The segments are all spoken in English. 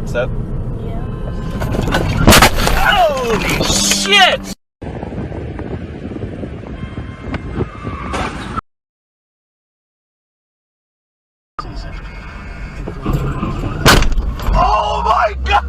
Set? Yeah. Holy shit! Oh my god!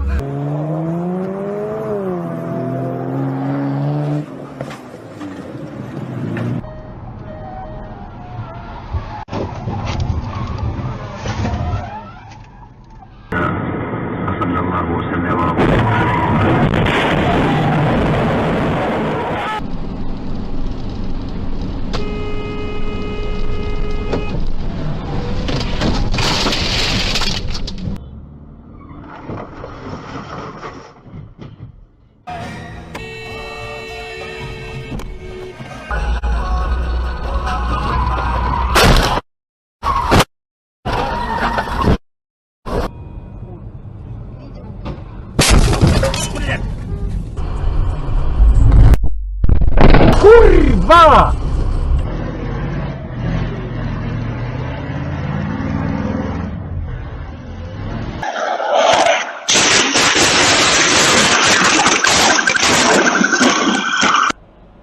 Kurwa!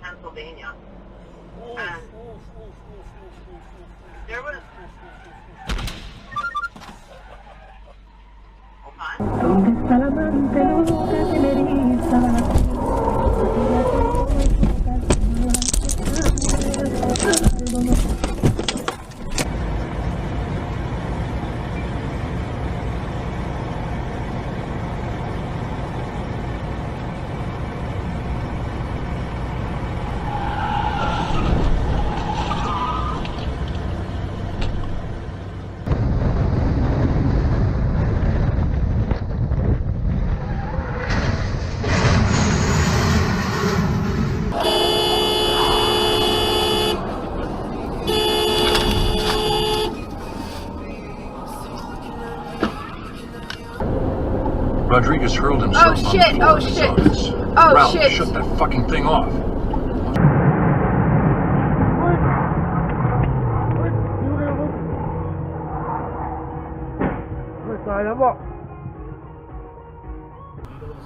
Pennsylvania. There was... Rodriguez hurled himself on the floor of his office. Ralph, shut that fucking thing off.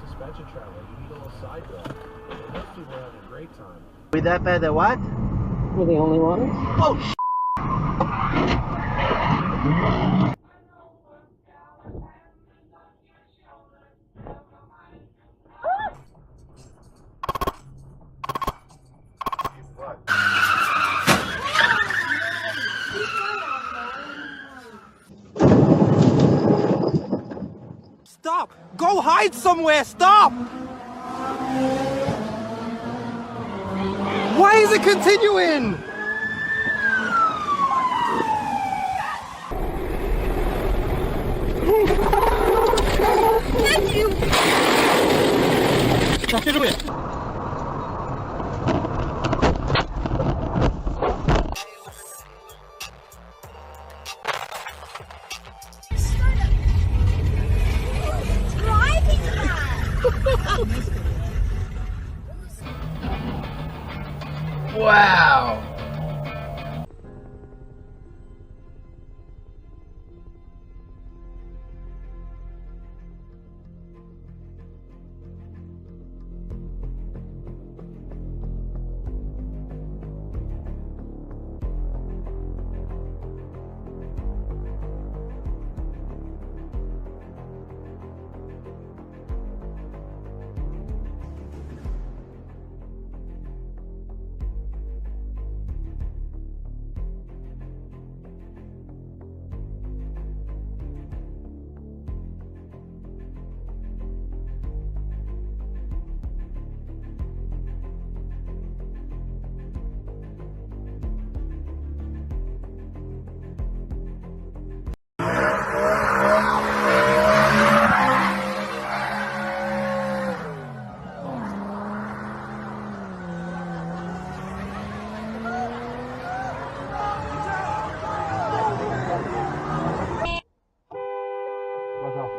Suspension travel. You need a little side road. Most people are having a great time. With that bad that what? We're the only ones? Oh, sh**. Stop! Go hide somewhere! Stop! Why is it continuing? Thank you! Wow! What's up?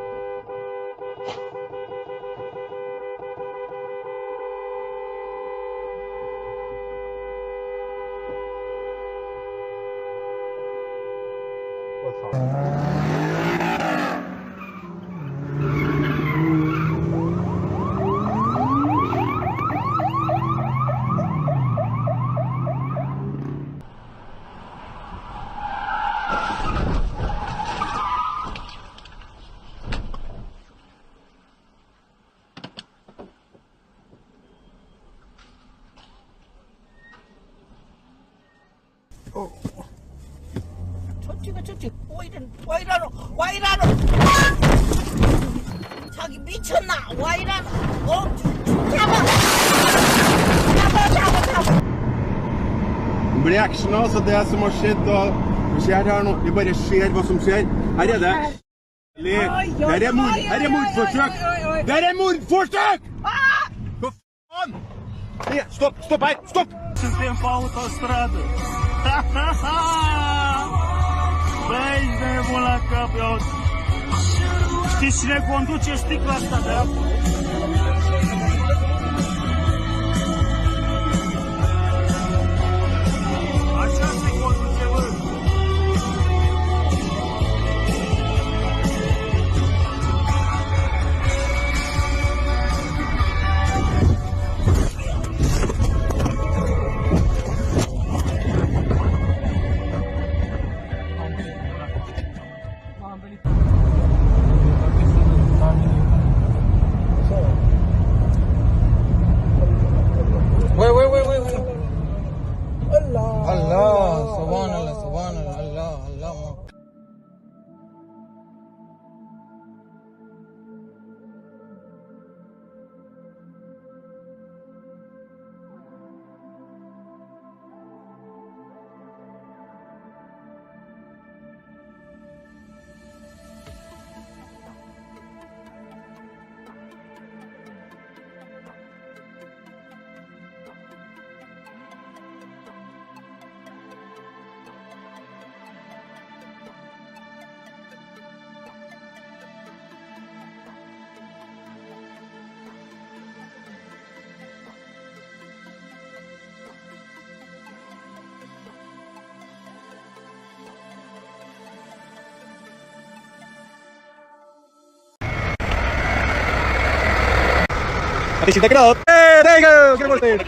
저쪽에 저쪽 와 이라노 자기 미쳤나 와 이라노 잡아 Bräk snas och det som har skett då. Vi ser här nu, vi bara ser vad som sker. Här är det. Där är mordförsök. Där är mordförsök! Vad fan? Nej, stopp, här, stopp! Suntem pe autostradă. Băi, ești nebun la cap, eu... Știți cine conduce sticla asta de apă? Așa se conduce, bă. Allah, subhanallah, Allah, Allah. Take it out. Hey, there you go. Get more things.